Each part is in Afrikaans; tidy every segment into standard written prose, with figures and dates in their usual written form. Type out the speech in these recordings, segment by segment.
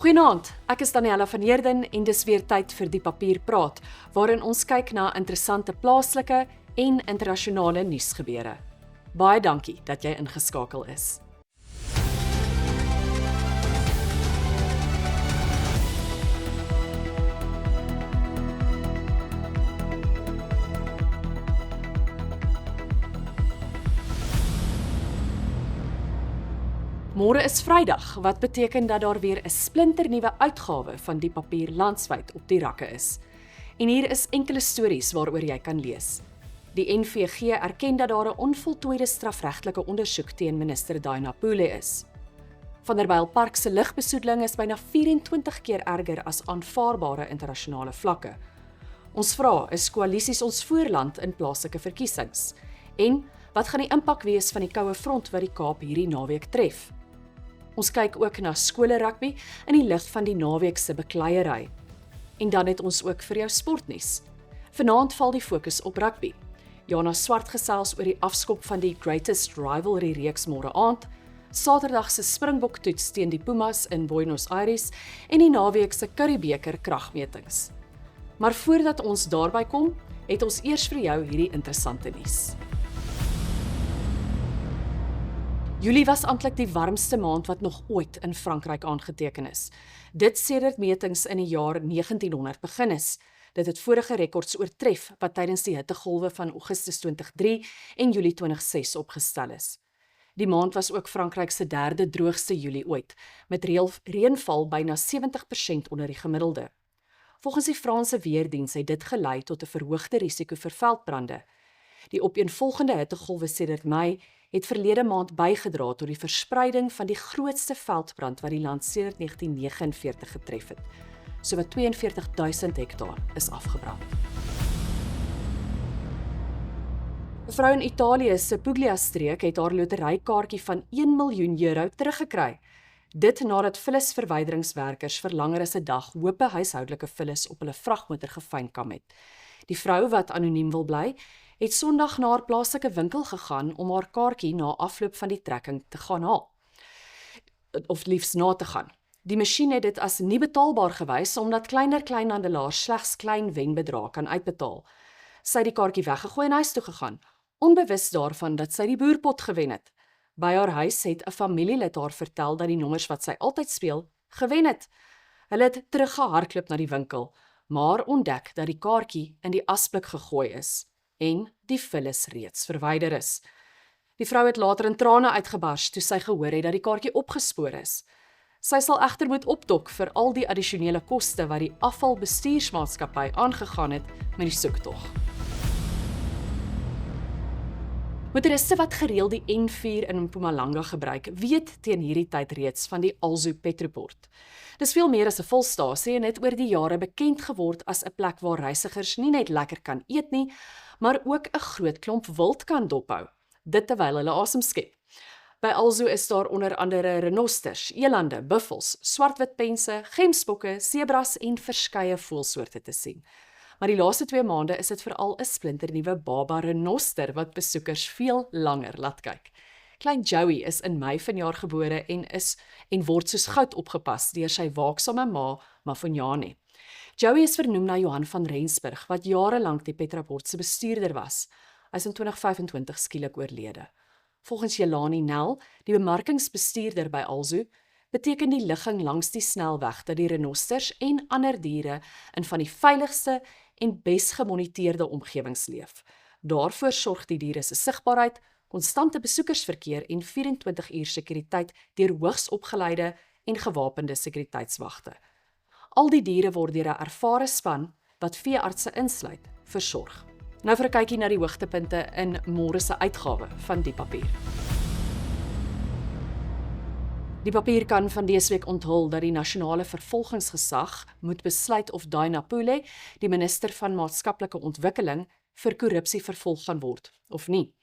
Goeienaand, ek is Daniella van Heerden en dis weer tyd vir Die Papier Praat, waarin ons kyk na interessante plaaslike en internasionale nuusgebeure. Baie dankie dat jy ingeskakel is. Môre is Vrydag, wat beteken dat daar weer 'n splinternuwe uitgawe van Die Papier landwyd op die rakke is. En hier is enkele stories waaroor jy kan lees. Die NVG erken dat daar 'n onvoltooide strafregtelike ondersoek teen minister Daina Pule is. Vanderbijlpark se lugbesoedeling is byna 24 keer erger as aanvaarbare internasionale vlakke. Ons vra, is koalisies ons voorland in plaaslike verkiesings? En wat gaan die impak wees van die koue front wat die Kaap hierdie naweek tref? Ons kyk ook na skole rugby in die lig van die naweek se bekleierery. En dan het ons ook vir jou sportnuus. Vanaand val die fokus op rugby. Jana Swart gesels oor die afskop van die Greatest Rivalry reeks môre aand, Saterdag se Springbok toets teen die Pumas in Buenos Aires en die naweek se Curriebeeker kragmetings. Maar voordat ons daarby kom, het ons eers vir jou hierdie interessante nuus. Julie was amptelik die warmste maand wat nog ooit in Frankryk aangeteken is. Dit sedert metings in die jaar 1900 begin is. Dit het vorige rekords oortref wat tydens die hittegolwe van Augustus 2003 en Julie 2006 opgestel is. Die maand was ook Frankryk se derde droogste Julie ooit, met reënval byna 70% onder die gemiddelde. Volgens die Franse weerdiens het dit gelei tot 'n verhoogde risiko vir veldbrande. Die opeenvolgende hittegolwe sedert Mei het verlede maand bygedra tot die verspreiding van die grootste veldbrand wat die land sedert 1949 getref het. Sowat 42.000 hektaar is afgebrand. 'n Vrou in Italië se Puglia-streek het haar loterykaartjie van €1 miljoen teruggekry. Dit nadat vullisverwyderingswerkers vir langer as 'n dag hope huishoudelike vullis op hulle vragmotor gefynkam het. Die vrou wat anoniem wil bly, het Sondag na haar plaaslike winkel gegaan om haar kaartjie na afloop van die trekking te gaan haal. Of liefs na te gaan. Die masjien het dit as nie betaalbaar gewys omdat kleiner kleinhandelaars slegs klein wenbedrae kan uitbetaal. Sy het die kaartjie weggegooi en huis toe gegaan, onbewus daarvan dat sy die boerpot gewen het. By haar huis het 'n familielid haar vertel dat die nommers wat sy altyd speel, gewen het. Hulle het teruggehardloop na die winkel, maar ontdek dat die kaartjie in die asblik gegooi is en die vullis reeds verwyder is. Die vrou het later in trane uitgebars toe sy gehoor het dat die kaartjie opgespoor is. Sy sal egter moet opdok vir al die addisionele koste wat die afvalbestuursmaatskappy aangegaan het met die soektog. Motoriste wat gereeld die N4 in Mpumalanga gebruik, weet teen hierdie tyd reeds van die Alzu Petroport. Dis veel meer as 'n volstasie en het oor die jare bekend geword as 'n plek waar reisigers nie net lekker kan eet nie, maar ook 'n groot klomp wild kan dophou, dit terwyl hulle asem skep. By Alzu is daar onder andere renosters, elande, buffels, swartwitpense, gemsbokke, sebras en verskeie voëlsoorte te sien. Maar die laaste 2 maande is dit veral 'n splinternuwe baba renoster wat besoekers veel langer laat kyk. Klein Joey is in Mei vanjaar gebore en word soos goud opgepas deur sy waaksame ma, Mafonyane. Joey is vernoem na Johan van Rensburg, wat jarelank die Petroport se bestuurder was. Hy is in 2025 skielik oorlede. Volgens Jelani Nel, die bemarkingsbestuurder by Alzu, beteken die ligging langs die snelweg dat die renosters en ander diere in van die veiligste en bes gemoniteerde omgewings leef. Daarvoor sorg die diere se sigbaarheid, konstante besoekersverkeer en 24 uur sekuriteit deur hoogs opgeleide en gewapende sekuriteitswagte. Al die diere word deur 'n ervare span, wat veeartse insluit, versorg. Nou vir 'n kykie na die hoogtepunte in môre se uitgawe van Die Papier. Die Papier kan van dese week onthul dat die nasionale vervolgingsgesag moet besluit of Daina Pule, die minister van maatskaplike ontwikkeling, vir korrupsie vervolg gaan word of nie.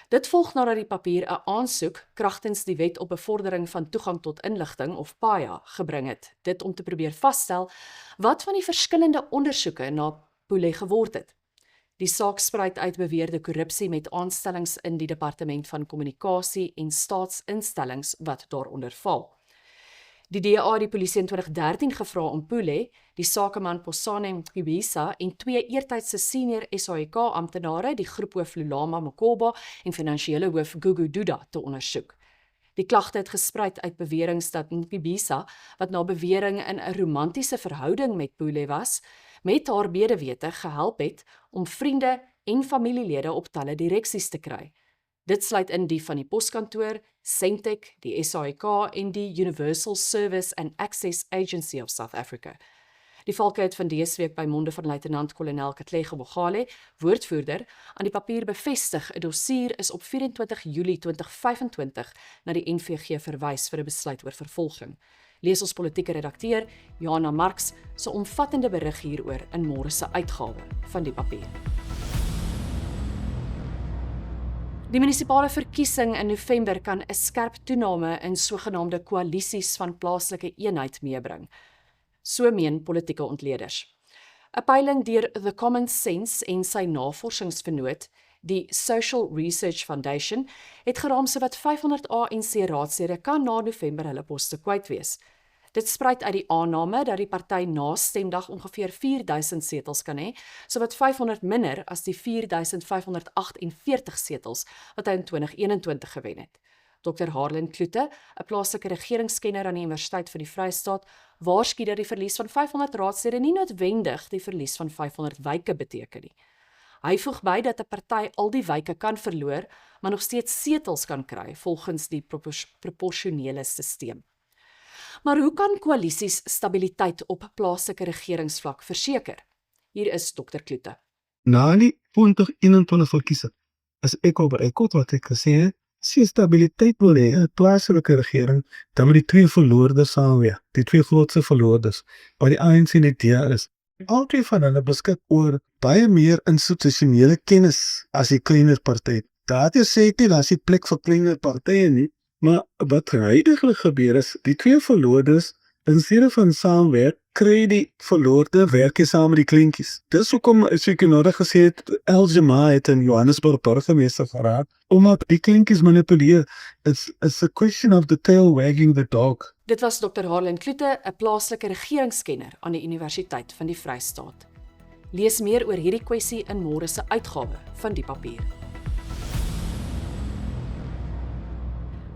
Dit volg nadat die Papier 'n aansoek kragtens die Wet op Bevordering van Toegang tot Inligting of PAIA gebring het, dit om te probeer vasstel wat van die verskillende ondersoeke na Pule geword het. Die saak spruit uit beweerde korrupsie met aanstellings in die Departement van Kommunikasie en staatsinstellings wat daaronder val. Die DA het die polisie in 2013 gevra om Pule, die sakeman Posane Mqibisa en 2 eertydse senior SAIK-amptenare, die groephoof Lulama Mokoba en finansiële hoof Gugu Duda, te ondersoek. Die klagte het gespruit uit beweringe dat Mqibisa, wat na bewering in 'n romantiese verhouding met Pule was, met haar medewete gehelp het om vriende en familielede op talle direksies te kry. Dit sluit in die van die poskantoor, Sentech, die SAIK en die Universal Service and Access Agency of South Africa. Die valke het van dese week by monde van luitenant-kolonel Katlego Mogale, woordvoerder, aan die papier bevestig 'n dossier is op 24 Julie 2025 na die NVG verwys vir 'n besluit oor vervolging. Lees ons politieke redakteur Jana Marx se omvattende berig hieroor in môre se uitgawe van die papier. Die munisipale verkiesing in November kan 'n skerp toename in sogenaamde koalisies van plaaslike eenheid meebring. So meen politieke ontleeders. 'n Peiling deur The Common Sense en sy navorsingsvernoot, die Social Research Foundation, het geraam sowat 500 ANC raadslede kan na November hulle poste kwyt wees. Dit spruit uit die aanname dat die party na stemdag ongeveer 4000 setels kan hê, sowat 500 minder as die 4548 setels wat hy in 2021 gewen het. Dr. Harlan Kloete, 'n plaaslike regeringskenner aan die Universiteit van die Vrystaat, waarsku dat die verlies van 500 raadslede nie noodwendig die verlies van 500 wyke beteken nie. Hy voeg by dat 'n party al die wyke kan verloor, maar nog steeds setels kan kry volgens die proporsionele stelsel. Maar hoe kan koalisies stabiliteit op plaaslike regeringsvlak verseker? Hier is Dr. Kloete. Na die 2021 verkiesing is ek ooreenkom wat ek gesê het, as jy stabiliteit wil hê, 'n plaaslike regering, dan moet die twee verloorders saamwerk, die twee grootste verloorders, wat die ANC en die DA is. Al twee van hulle beskik oor baie meer institusionele kennis as die kleiner party. Daar sê ek nie, daar is nie plek vir kleiner partye nie, maar wat huidiglik gebeur is, die twee verloorders, in steede van saamwerk, kry die verloorde werk saam met die kleintjies. Dis hoekom, as ek nou gesê het, Elgema het in Johannesburg burgemeester geraak, omdat die kleintjies manipuleer. It's a question of the tail wagging the dog. Dit was Dr. Harlan Kloete, 'n plaaslike regeringskenner aan die Universiteit van die Vrystaat. Lees meer oor hierdie kwessie in môre se uitgawe van die papier.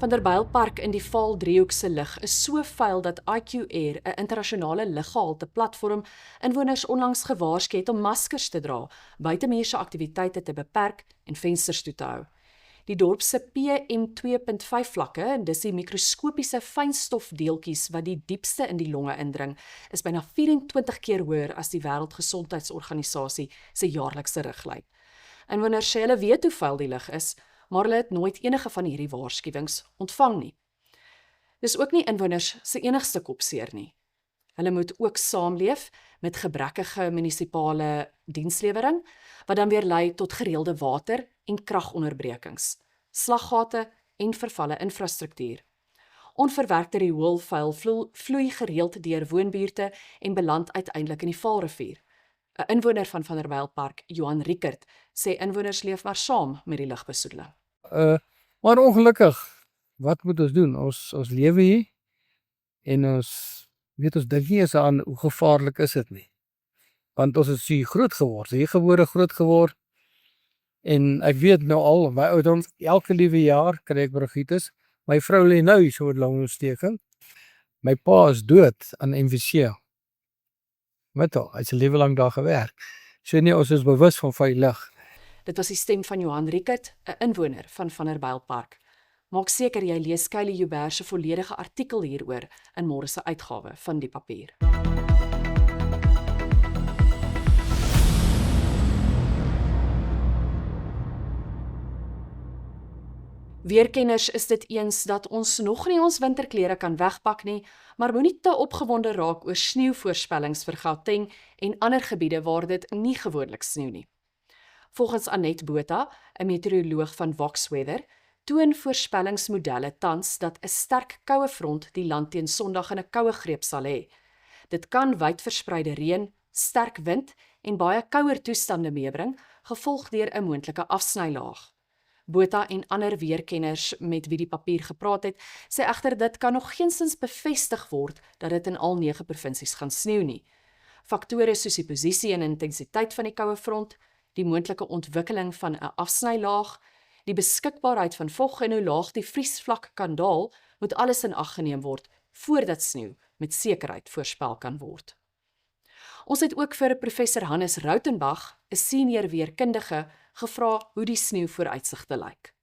Vanderbijlpark in die Vaal-driehoek se lug is so vuil dat IQ Air, 'n internasionale luggehalte platform, inwoners onlangs gewaarsku het om maskers te dra, buitemuurse aktiwiteite te beperk en vensters toe te hou. Die dorp se PM2.5 vlakke, en dis die mikroskopiese fynstofdeeltjies wat die diepste in die longe indring, is byna 24 keer hoër as die Wêreldgesondheidsorganisasie se jaarlikse riglyn. Inwoners sê hulle weet hoe vuil die lug is, maar hulle het nooit enige van hierdie waarskuwings ontvang nie. Dis ook nie inwoners se enigste kopseer nie. Hulle moet ook saamleef met gebrekkige munisipale dienslewering, wat dan weer lei tot gereelde water- en kragonderbrekings, slaggate en vervalle infrastruktuur. Onverwerkte rioolvuil vloei gereeld deur woonbuurte en beland uiteindelik in die Vaalrivier. 'n Inwoner van Vanderbijlpark, Johan Riekert, sê inwoners leef maar saam met die lugbesoedeling. Maar ongelukkig, wat moet ons doen? Ons lewe hier en ons dink nie eens aan hoe gevaarlik is dit nie. Want ons is hier groot geword, hier gebore groot geword. En ek weet nou al, my ouderdom, elke liewe jaar kry ek bronchitis. My vrou lê nou hier so met longontsteking. My pa is dood aan emfyseem. Weet al, hy het sy lewe lank daar gewerk. So nee, ons is bewus van vuil lug. Dit was die stem van Johan Riekert, 'n inwoner van Vanderbijlpark. Maak seker jy lees Kylie Joubert se volledige artikel hieroor in môre se uitgawe van die papier. Weerkenners is dit eens dat ons nog nie ons winterklere kan wegpak nie, maar moenie te opgewonde raak oor sneeuvoorspellings vir Gauteng en ander gebiede waar dit nie gewoonlik sneeu nie. Volgens Annette Botha, 'n meteoroloog van Vox Weather, toon voorspellingsmodelle tans dat 'n sterk koue front die land teen Sondag in 'n koue greep sal hê. Dit kan wydverspreide reën, sterk wind en baie kouer toestande meebring, gevolg deur 'n moontlike afsnylaag. Botha en ander weerkenners met wie die papier gepraat het, sê egter dit kan nog geensins bevestig word dat dit in al 9 provinsies gaan sneeu nie. Faktore soos die posisie en intensiteit van die koue front, die moontlike ontwikkeling van 'n afsnylaag, die beskikbaarheid van vog en hoe laag die vriesvlak kan daal, moet alles in ag geneem word voordat sneeu met sekerheid voorspel kan word. Ons het ook vir professor Hannes Rautenbach, 'n senior weerkundige, gevra hoe die sneeuvooruitsigte lyk.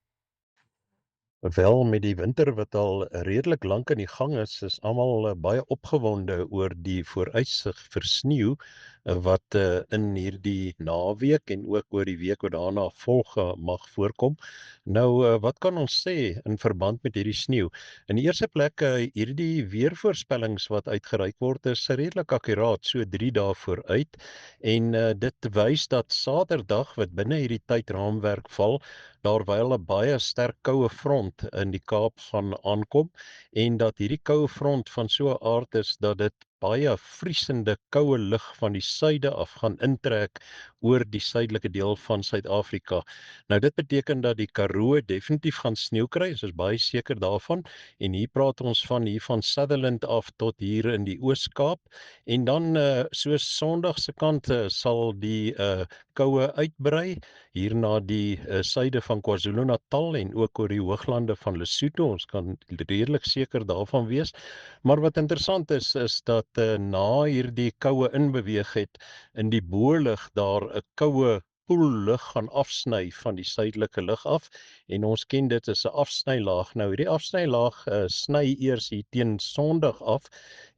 Wel, met die winter wat al redelik lank in die gang is almal baie opgewonde oor die vooruitsig vir sneeu wat in hierdie naweek en ook oor die week wat daarna volg mag voorkom. Nou, wat kan ons sê in verband met hierdie sneeu? In die eerste plek, hierdie weervoorspellings wat uitgereik word is redelik akkuraat, so 3 dae vooruit, en dit wys dat Saterdag wat binne hierdie tydraamwerk val, daar wel 'n baie sterk koue front in die Kaap gaan aankom en dat hierdie koue front van so 'n aard is dat dit baie vriesende koue lug van die suide af gaan intrek oor die suidelike deel van Suid-Afrika. Nou dit beteken dat die Karoo definitief gaan sneeu kry, ons is baie seker daarvan, en hier praat ons van hier van Sutherland af tot hier in die Oos-Kaap, en dan soos Sondag se kant sal die koue uitbrei hier na die suide van KwaZulu-Natal en ook oor die hooglande van Lesotho. Ons kan redelik seker daarvan wees. Maar wat interessant is dat na hierdie koue inbeweeg het in die boelug daar 'n koue poellug gaan afsny van die suidelike lug af, en ons ken dit as 'n afsnylaag. Nou hierdie afsnylaag sny eers hier teen Sondag af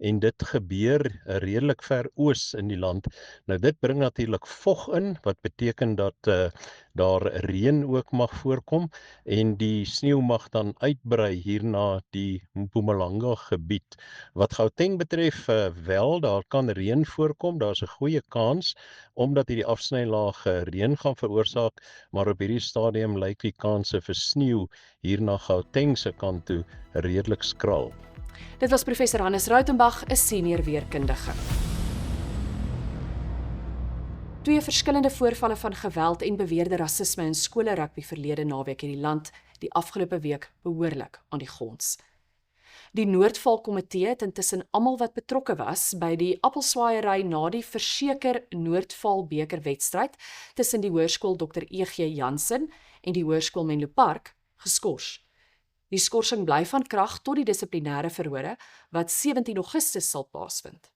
en dit gebeur redelik ver oos in die land. Nou dit bring natuurlik vog in, wat beteken dat daar reën ook mag voorkom en die sneeu mag dan uitbrei hier na die Mpumalanga gebied. Wat Gauteng betref, wel, daar kan reën voorkom, daar's 'n goeie kans, omdat hierdie afsnylaag reën gaan veroorsaak, maar op hierdie stadium lyk die kanse vir sneeu hier na Gauteng se kant toe redelik skraal. Dit was professor Hannes Rautenbach, 'n senior weerkundige. 2 verskillende voorvalle van geweld en beweerde rasisme in skole rugby verlede naweek in die land die afgelope week behoorlik aan die gons. Die Noordval Komitee het intussen almal wat betrokke was by die appelswaaiery na die Verseker Noordval beker wedstryd tussen die Hoërskool Dr. E.G. Jansen en die Hoërskool Menlo Park geskort. Die skorsing bly van krag tot die dissiplinêre verhore wat 17 Augustus sal plaasvind.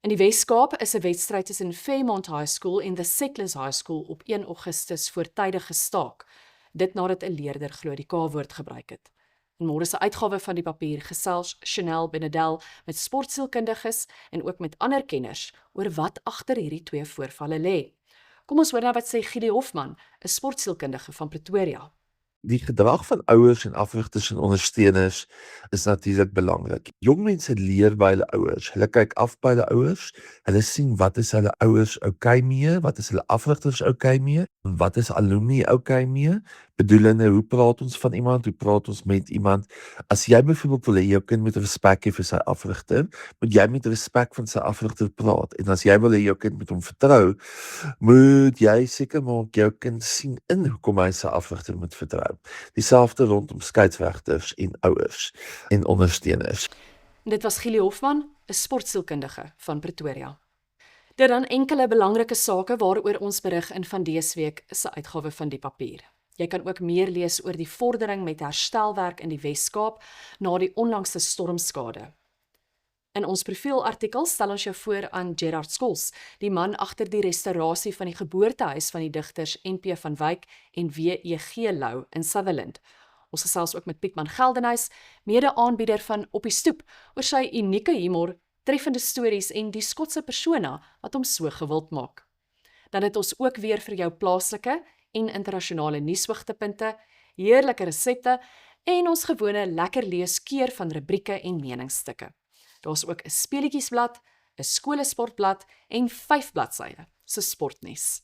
In die Wes-Kaap is 'n wedstryd tussen Fairmont High School en The Settlers High School op 1 Augustus voortydig gestaak, dit nadat 'n leerder glo die K-woord gebruik het. In môre se uitgawe van die papier gesels Chanel Benedel met sportsielkundiges en ook met ander kenners oor wat agter hierdie 2 voorvalle lê. Kom ons hoor nou wat sê Gidi Hofman, 'n sportsielkundige van Pretoria. Die gedrag van ouers en afrigters en ondersteuners is natuurlik belangrik. Jong mense leer by hulle ouers. Hulle kyk af by hulle ouers. Hulle sien wat is hulle ouers okay mee, wat is hulle afrigters okay mee, en wat is alumni okay mee. Bedoelende, hoe praat ons van iemand, hoe praat ons met iemand. As jy byvoorbeeld wil hê jou kind moet respek hê vir sy afrigter, moet jy met respek van sy afrigter praat. En as jy wil hê jou kind moet hom vertrou, moet jy seker maak jou kind sien in hoekom hy sy afrigter moet vertrou. Dieselfde rondom skeieregters en ouers en ondersteuners. Dit was Gili Hofman, 'n sportsielkundige van Pretoria. Dit dan enkele belangrike sake waaroor ons berig in van dese week se uitgawe van die papier. Jy kan ook meer lees oor die vordering met herstelwerk in die Wes-Kaap na die onlangse stormskade. In ons profielartikel stel ons jou voor aan Gerard Skols, die man agter die restaurasie van die geboortehuis van die digters NP van Wyk en W.E.G. Lou in Sutherland. Ons gesels ook met Pietman Geldenhuys, mede-aanbieder van Op die Stoep, oor sy unieke humor, treffende stories en die Skotse persona wat hom so gewild maak. Dan het ons ook weer vir jou plaaslike en internasionale nuushoogtepunte, heerlike resepte en ons gewone lekker lees keur van rubrieke en meningsstukke. Daar's ook 'n speletjiesblad, 'n skolesportblad en 5 bladsye se sportnuus.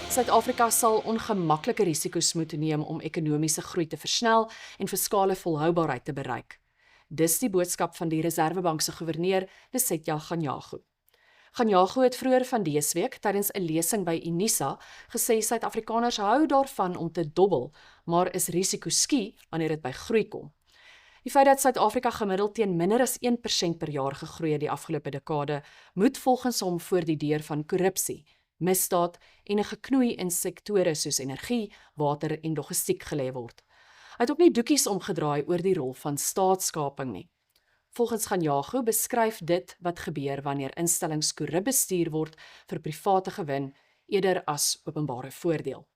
Suid-Afrika sal ongemaklike risiko's moet neem om ekonomiese groei te versnel en fiskale volhoubaarheid te bereik. Dis die boodskap van die Reserwebank se goewerneur, Lesetja Kganyago. Kganyago het vroeër van dese week tydens 'n lesing by Unisa gesê Suid-Afrikaners hou daarvan om te dobbel, maar is risikoskie wanneer dit by groei kom. Die feit dat Suid-Afrika gemiddeld teen minder as 1% per jaar gegroei het die afgelope dekade, moet volgens hom voor die deur van korrupsie, misdaad en 'n geknoei in sektore soos energie, water en logistiek gelê word. Hy het ook nie doekies omgedraai oor die rol van staatskaping nie. Volgens Kganyago beskryf dit wat gebeur wanneer instellings korrup bestuur word vir private gewin eerder as openbare voordeel.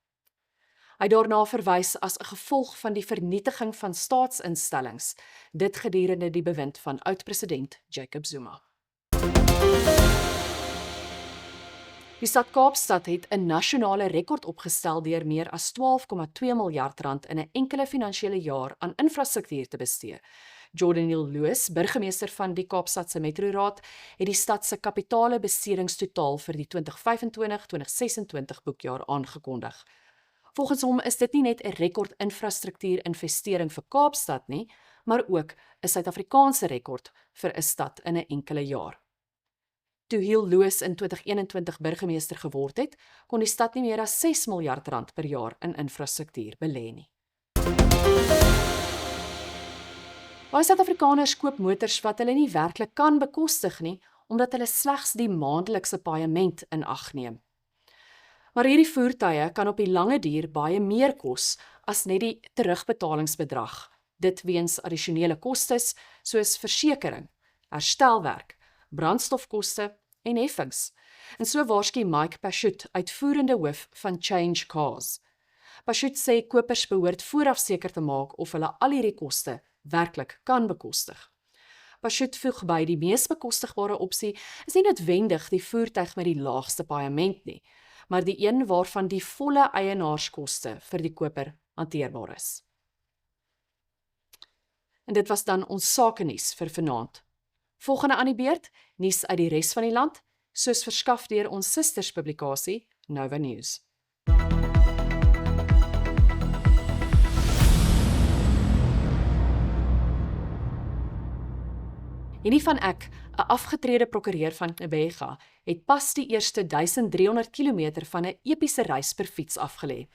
Hy het daarna verwys as 'n gevolg van die vernietiging van staatsinstellings, dit gedurende die bewind van oud-president Jacob Zuma. Die stad Kaapstad het 'n nasionale rekord opgestel deur meer as 12,2 miljard rand in 'n enkele finansiële jaar aan infrastruktuur te bestee. Jordan Neil Lewis, burgemeester van die Kaapstadse Metroraad, het die stad se kapitale bestedingstotaal vir die 2025-2026 boekjaar aangekondig. Volgens hom is dit nie net 'n rekord infrastruktuur-investering vir Kaapstad nie, maar ook 'n Suid-Afrikaanse rekord vir 'n stad in 'n enkele jaar. Toe Neil Lewis in 2021 burgemeester geword het, kon die stad nie meer as 6 miljard rand per jaar in infrastruktuur belê nie. Baie Suid-Afrikaners koop motors wat hulle nie werklik kan bekostig nie, omdat hulle slegs die maandelikse paaiement in ag neem. Maar hierdie voertuie kan op die lange duur baie meer kos as net die terugbetalingsbedrag, dit weens addisionele kostes soos versekering, herstelwerk, brandstofkoste en heffings. En so waarsku Mike Pashut, uitvoerende hoof van Change Cars. Pashut sê kopers behoort vooraf seker te maak of hulle al hierdie koste werklik kan bekostig. Pashut voeg by die mees bekostigbare opsie is nie noodwendig die voertuig met die laagste paaiement nie, maar die een waarvan die volle eienaarskoste vir die koper hanteerbaar is. En dit was dan ons sakenuus vir vanaand. Volgende aan die beurt, nuus uit die res van die land, soos verskaf deur ons susterspublikasie Nova News. Henny van Eck, 'n afgetrede prokureur van Kebega, het pas die eerste 1300 km van 'n epiese reis per fiets afgelê.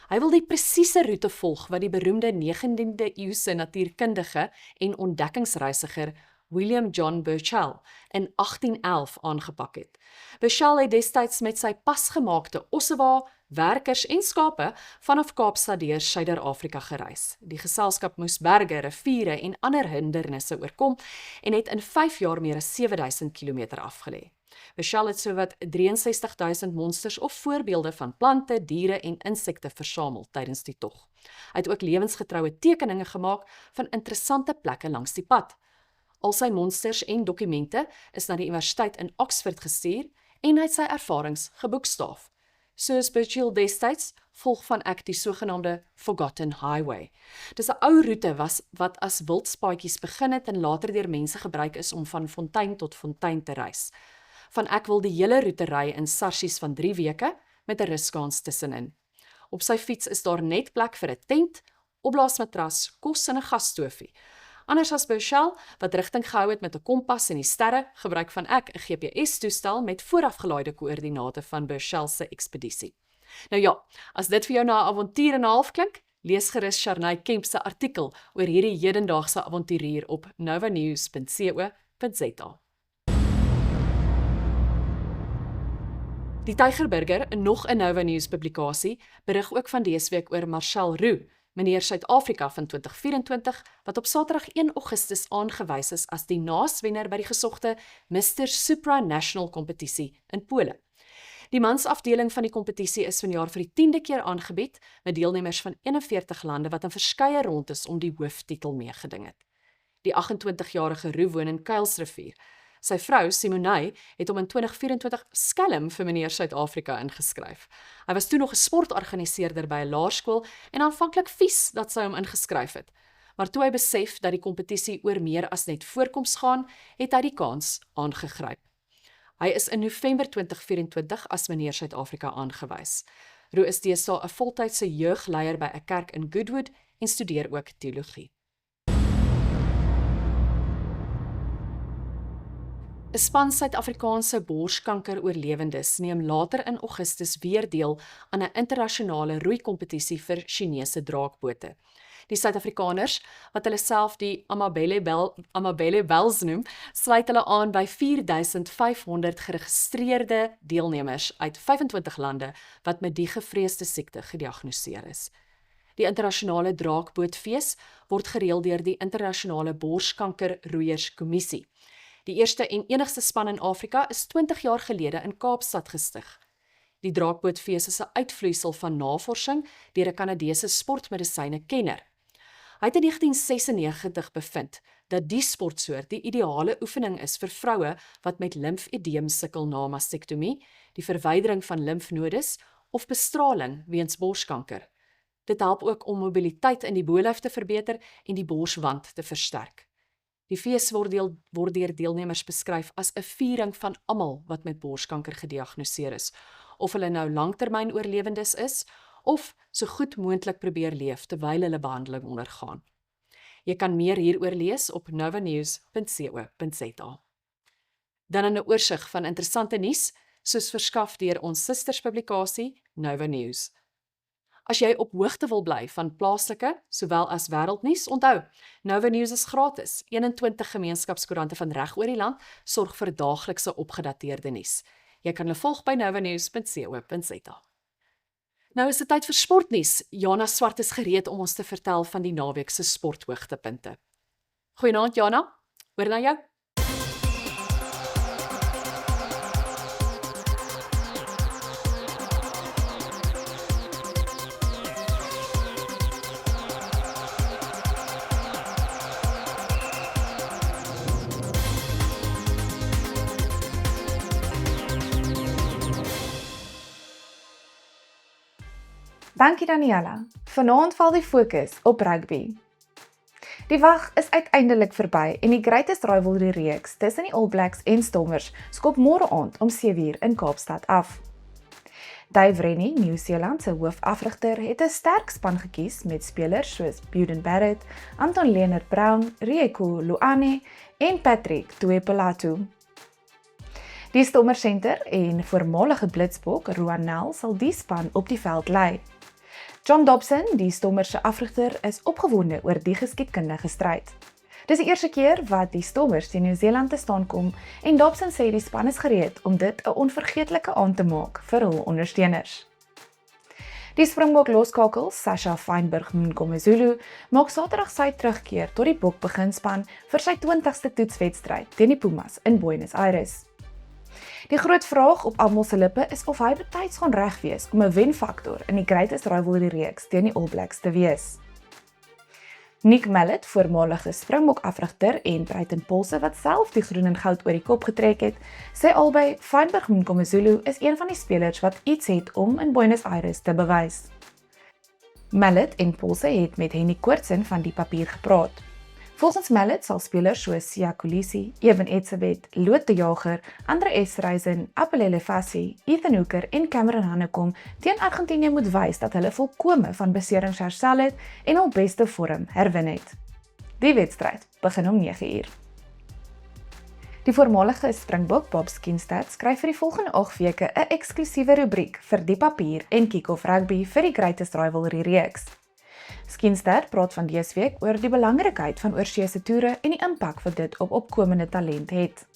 Hy wil die presiese roete volg wat die beroemde 19de eeuse natuurkundige en ontdekkingsreisiger William John Burchell in 1811 aangepak het. Burchell het destyds met sy pasgemaakte ossewa, werkers en skape vanaf Kaapstad deur Suider-Afrika gereis. Die geselskap moes berge, riviere en ander hindernisse oorkom en het in 5 jaar meer as 7000 km afgelê. Burchell het sowat 63000 monsters of voorbeelde van plante, diere en insekte versamel tydens die tog. Hy het ook lewensgetroue tekeninge gemaak van interessante plekke langs die pad. Al sy monsters en dokumente is na die Universiteit in Oxford gestuur en hy het sy ervarings geboekstaaf. Soos Burchell destyds, volg van Eck die sogenaamde Forgotten Highway. Dis 'n ou roete wat as wildspaadjies begin het en later deur mense gebruik is om van fontein tot fontein te reis. Van Eck wil die hele roete ry in sarsies van 3 weke met 'n ruskans tussenin. Op sy fiets is daar net plek vir 'n tent, opblaasmatras, kos en 'n gasstofie. Anders as Burchell, wat rigting gehou het met 'n kompas en die sterre, gebruik van Eck 'n GPS-toestel met voorafgelaaide koördinate van Burchell se ekspedisie. Nou ja, as dit vir jou na 'n avontuur en 'n half klink, lees gerus Sharnay Kemp se artikel oor hierdie hedendaagse avonturier op novanews.co.za. Die Tygerberger, nog 'n Nova News publikasie, berig ook van dese week oor Marcel Roux, meneer Suid-Afrika van 2024, wat op Saterdag 1 Augustus aangewys is as die naaswenner by die gesogte Mr. Supranational kompetisie in Pole. Die mansafdeling van die kompetisie is vanjaar vir die 10de keer aangebied, met deelnemers van 41 lande wat in verskeie rondes om die hooftitel meegeding het. Die 28-jarige Roux woon in Kuilsrivier. Sy vrou, Simonay, het hom in 2024 skelm vir meneer Suid-Afrika ingeskryf. Hy was toe nog 'n sportorganiseerder by 'n laerskool en aanvanklik vies dat sy hom ingeskryf het. Maar toe hy besef dat die kompetisie oor meer as net voorkoms gaan, het hy die kans aangegryp. Hy is in November 2024 as meneer Suid-Afrika aangewys. Roux is deesdae 'n voltydse jeugleier by 'n kerk in Goodwood en studeer ook teologie. 'n span Suid-Afrikaanse borskanker-oorlewendes neem later in Augustus weer deel aan 'n internasionale roeikompetisie vir Chinese draakbote. Die Suid-Afrikaners, wat hulle self die Amabele Bells noem, sluit hulle aan by 4500 geregistreerde deelnemers uit 25 lande wat met die gevreesde siekte gediagnoseer is. Die internasionale draakbootfees word gereël deur die Internasionale Borskanker-Roeierskommissie. Die eerste en enigste span in Afrika is 20 jaar gelede in Kaapstad gestig. Die draakbootfees is 'n uitvloeisel van navorsing deur 'n Kanadese sportmedisyne-kenner. Hy het in 1996 bevind dat die sportsoort die ideale oefening is vir vroue wat met limfedeem sukkel na mastektomie, die verwydering van limfnodes of bestraling weens borskanker. Dit help ook om mobiliteit in die bolyf te verbeter en die borswand te versterk. Die fees word deur deelnemers beskryf as 'n viering van almal wat met borskanker gediagnoseer is, of hulle nou langtermyn-oorlewendes is, of so goed moontlik probeer leef terwyl hulle behandeling ondergaan. Jy kan meer hieroor lees op novanews.co.za. Dan 'n oorsig van interessante nuus, soos verskaf deur ons susterspublikasie Nova News. As jy op hoogte wil bly van plaaslike, sowel as wêreldnuus, onthou, Nova News is gratis. 21 gemeenskapskoerante van reg oor die land sorg vir daaglikse opgedateerde nuus. Jy kan hulle volg by novanews.co.za. Nou is dit tyd vir sportnuus. Jana Swart is gereed om ons te vertel van die naweek se sporthoogtepunte. Goeienaand Jana, oor na jou. Dankie Daniela. Vanaand val die fokus op rugby. Die wag is uiteindelik verby en die Greatest Rivalry reeks tussen die All Blacks en Stormers skop môre aand om 7:00 in Kaapstad af. Dave Rennie, Nieu-Seeland se hoofafrigter, het 'n sterk span gekies met spelers soos Beauden Barrett, Anton Lienert-Brown, Rieko Luane en Patrick Tuipolatu. Die Stormers senter en voormalige blitsbok Roan Nel sal die span op die veld lei. John Dobson, die Stormers se afrigter, is opgewonde oor die geskiedkundige stryd. Dis die eerste keer wat die Stormers teen Nieu-Seeland te staan kom en Dobson sê die span is gereed om dit 'n onvergeetlike aand te maak vir hul ondersteuners. Die Springbok loskakel, Sasha Feinberg-Mngomezulu, maak Saterdag sy terugkeer tot die Bokbeginspan vir sy 20ste toetswedstryd teen die Pumas in Buenos Aires. Die groot vraag op almal se lippe is of hy betyds gaan reg wees om 'n wenfaktor in die Greatest Rivalry reeks teen die All Blacks te wees. Nick Mallet, voormalige Springbok-afrigter en Bruiten Polse wat self die groen en goud oor die kop getrek het, sê albei Feinberg-Mngomezulu is een van die spelers wat iets het om in Buenos Aires te bewys. Mallet en Polse het met Henny Koortsen van Die Papier gepraat. Volgens Mallet sal spelers soos Siya Kolisi, Evan Etzebeth, Loot de Jager, Andre Esterhuizen, Apelele Fassi, Ethan Hooker en Cameron Hannekom teen Argentinië moet wys dat hulle volkome van beserings herstel het en hul beste vorm herwin het. Die wedstryd begin om 9:00. Die voormalige Springbok Bob Skinstad skryf vir die volgende 8 weke 'n eksklusiewe rubriek vir Die Papier en Kick-Off Rugby vir die Greatest Rivalry reeks. Skinstad praat van dese week oor die belangrikheid van oorseese toere en die impak wat dit op opkomende talent het.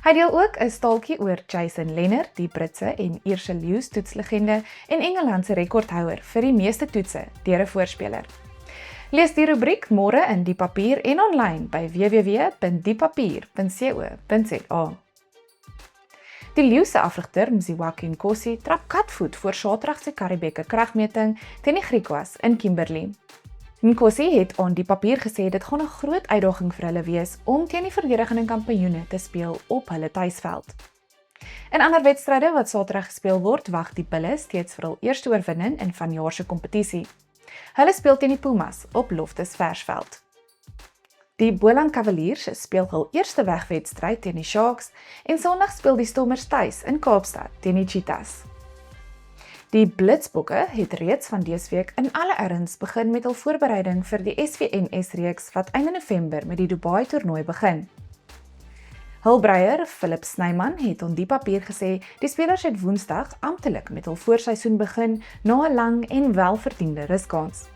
Hy deel ook 'n staaltjie oor Jason Leonard, die Britse en Ierse leeu's toetslegende en Engeland se rekordhouer vir die meeste toetse deur 'n voorspeler. Lees die rubriek môre in Die Papier en online by www.diepapier.co.za. Die leeu's se afrigter Mziwaki Nkosi trap katvoet voor Saterdag se Karibeker kragmeting teen die Griquas in Kimberley. Nkosi het aan Die Papier gesê dit gaan 'n groot uitdaging vir hulle wees om teen die verdedigende kampioene te speel op hulle tuisveld. In ander wedstryde wat Saterdag gespeel word, wag die Bulle steeds vir hul eerste oorwinning in vanjaar se kompetisie. Hulle speel teen die Pumas op Loftus Versveld. Die Boland Cavaliers speel hul eerste wegwedstryd teen die Sharks en Sondag speel die Stormers tuis in Kaapstad teen die Cheetahs. Die Blitsbokke het reeds van dese week in alle erns begin met hul voorbereiding vir die SVNS reeks wat einde November met die Dubai toernooi begin. Hulbreier Philip Snyman het op die papier gesê die spelers het Woensdag amptelik met hul voorseisoen begin na 'n lang en welverdiende ruskans.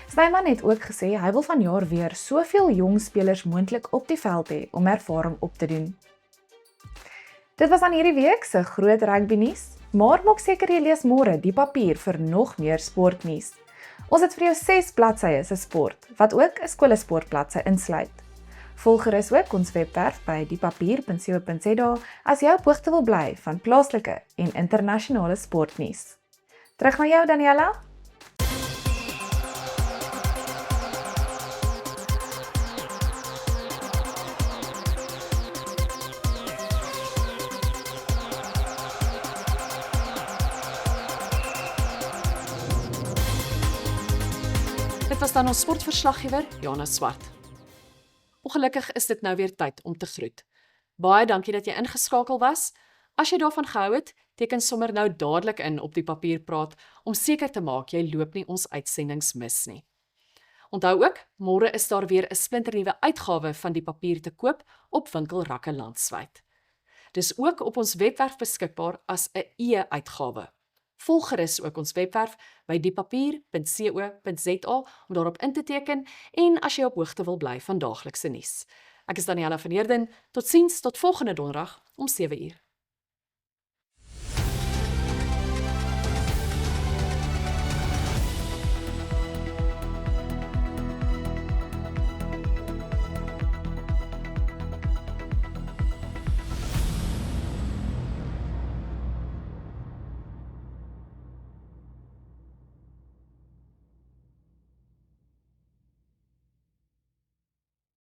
Snyman het ook gesê hy wil vanjaar weer soveel jong spelers moontlik op die veld hê om ervaring op te doen. Dit was aan hierdie week se groot rugby nuus, maar maak seker jy lees môre die papier vir nog meer sportnuus. Ons het vir jou 6 bladsye se sport, wat ook 'n skoolsportbladsy insluit. Volg gerus ook ons webwerf by diepapier.co.za as jy op hoogte wil bly van plaaslike en internasionale sportnuus. Terug na jou, Daniela. Dit was dan ons sportverslaggewer, Jana Swart. Ongelukkig is dit nou weer tyd om te groet. Baie dankie dat jy ingeskakel was. As jy daarvan gehou het, teken sommer nou dadelik in op die papierpraat om seker te maak jy loop nie ons uitsendings mis nie. Onthou ook, môre is daar weer 'n splinternuwe uitgawe van die papier te koop op winkelrakke landwyd. Dis ook op ons webwerf beskikbaar as 'n e-uitgawe. Volg gerus ook ons webwerf by diepapier.co.za om daarop in te teken en as jy op hoogte wil bly van daaglikse nuus. Ek is Daniela van Heerden. Totsiens tot volgende donderdag om 7 uur.